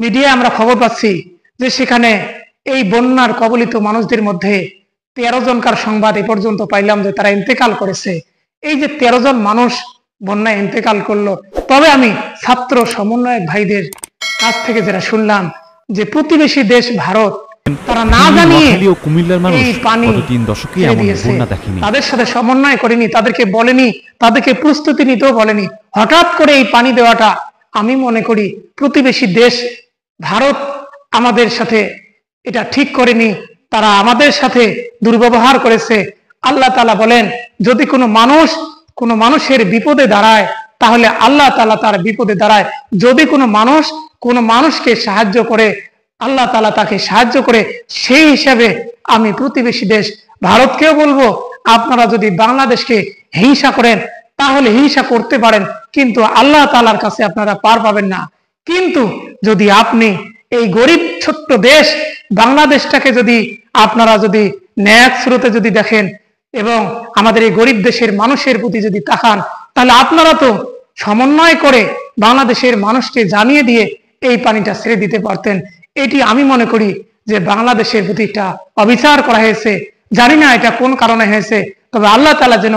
Media আমরা খবর পাচ্ছি যে সেখানে এই বন্যার কবলিত মানুষদের মধ্যে 13 জনকার সংবাদ এ পর্যন্ত পাইলাম যে তারা ইন্তেকাল করেছে। এই যে 13 জন মানুষ বন্যায় ইন্তেকাল করলো, তবে আমি ছাত্র সমন্বয়ক ভাইদের কাছ থেকে যেটা শুনলাম যে প্রতিবেশী দেশ ভারত তারা না জানিয়ে এই পানি দিয়েছে, তাদের সাথে সমন্বয় করেনি, তাদেরকে বলেনি, তাদেরকে প্রস্তুতি নিতেও বলেনি। হঠাৎ করে এই পানি দেওয়াটা আমি মনে করি প্রতিবেশী দেশ ভারত আমাদের সাথে এটা ঠিক করেনি, তারা আমাদের সাথে দুর্ব্যবহার করেছে। আল্লাহ তাআলা বলেন, যদি কোনো মানুষের বিপদে দাঁড়ায় তাহলে আল্লাহ তাআলা তার বিপদে দাঁড়ায়। যদি কোনো মানুষকে সাহায্য করে আল্লাহ তাআলা তাকে সাহায্য করে। সেই হিসাবে আমি প্রতিবেশী দেশ ভারতকেও বলবো, আপনারা যদি বাংলাদেশকে হিংসা করেন তাহলে হিংসা করতে পারেন, কিন্তু আল্লাহ তাআলার কাছে আপনারা পার পাবেন না। কিন্তু যদি আপনি এই গরিব ছোট্ট দেশ বাংলাদেশটাকে যদি আপনারা যদি ন্যায় স্রোতে যদি দেখেন এবং আমাদের এই গরিব দেশের মানুষের প্রতি যদি তাকান, তাহলে আপনারা তো সমন্বয় করে বাংলাদেশের মানুষকে জানিয়ে দিয়ে এই পানিটা ছেড়ে দিতে পারতেন। এটি আমি মনে করি যে বাংলাদেশের প্রতি একটা অবিচার করা হয়েছে। জানি না এটা কোন কারণে হয়েছে, তবে আল্লাহ তাআলা যেন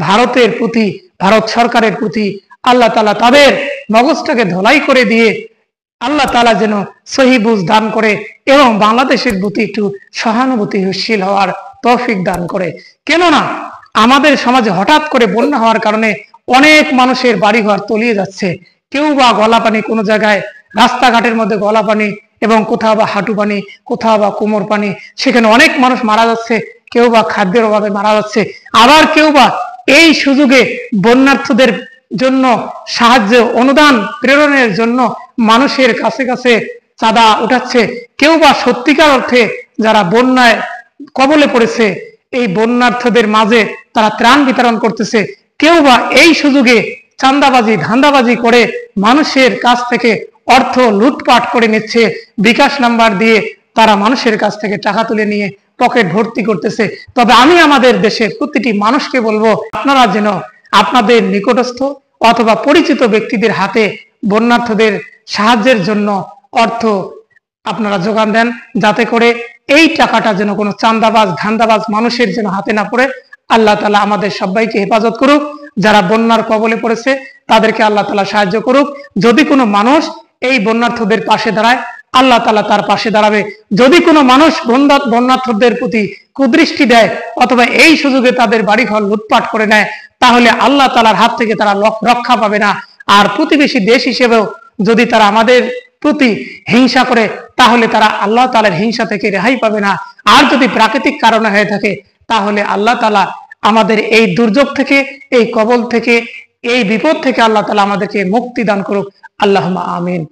ভারতের প্রতি, ভারত সরকারের প্রতি আল্লাহ তাআলা তাদের মগজটাকে ধলাই করে দিয়ে আল্লাহ তাআলা যেন সহি বুঝ দান করে এবং বাংলাদেশের প্রতি একটু সহানুভূতিশীল হওয়ার তৌফিক দান করে। কেননা আমাদের সমাজে হঠাৎ করে বন্যা হওয়ার কারণে অনেক মানুষের বাড়িঘর তলিয়ে যাচ্ছে। কেউ বা গলা পানি, কোনো জায়গায় রাস্তাঘাটের মধ্যে গলা পানি এবং কোথাও বা হাঁটু পানি, কোথাও বা কোমর পানি, সেখানে অনেক মানুষ মারা যাচ্ছে। কেউ বা খাদ্যের অভাবে মারা যাচ্ছে, আবার কেউ বা এই সুযোগে বন্যার্থদের জন্য সাহায্য অনুদান প্রেরণের জন্য মানুষের কাছে কাছে চাঁদা উঠাচ্ছে। কেউ বা সত্যিকার অর্থে যারা বন্যায় কবলে পড়েছে এই বন্যার্থদের মাঝে তারা ত্রাণ বিতরণ করতেছে। কেউ বা এই সুযোগে চাঁদাবাজি ধান্দাবাজি করে মানুষের কাছ থেকে অর্থ লুটপাট করে নিচ্ছে। বিকাশ নাম্বার দিয়ে তারা মানুষের কাছ থেকে টাকা তুলে নিয়ে পকেট ভর্তি করতেছে। তবে আমি আমাদের দেশের প্রতিটি মানুষকে বলবো, আপনারা যেন আপনাদের নিকটস্থ অথবা পরিচিত ব্যক্তিদের হাতে বন্যার্থদের সাহায্যের জন্য অর্থ আপনারা যোগান দেন, যাতে করে এই টাকাটা যেন কোনো চাঁদাবাজ ধান্দাবাজ মানুষের যেন হাতে না পড়ে। আল্লাহ তাআলা আমাদের সবাইকে হেফাজত করুক। যারা বন্যার কবলে পড়েছে তাদেরকে আল্লাহ তাআলা সাহায্য করুক। যদি কোনো মানুষ এই বন্যার্থদের পাশে দাঁড়ায়, আল্লাহ তাআলা তার পাশে দাঁড়াবে। যদি কোনো মানুষ বন্যার্থদের প্রতি কুদৃষ্টি দেয় অথবা এই সুযোগে তাদের বাড়িঘর লুটপাট করে নেয়, তাহলে আল্লাহ তাআলার হাত থেকে তারা রক্ষা পাবে না। আর প্রতিবেশী দেশ হিসেবেও যদি তারা আমাদের প্রতি হিংসা করে, তাহলে তারা আল্লাহ তাআলার হিংসা থেকে রেহাই পাবে না। আর যদি প্রাকৃতিক কারণে হয়ে থাকে, তাহলে আল্লাহ তাআলা আমাদের এই দুর্যোগ থেকে, এই কবল থেকে, এই বিপদ থেকে আল্লাহ তাআলা আমাদেরকে মুক্তি দান করুক। আল্লাহুম্মা আমিন।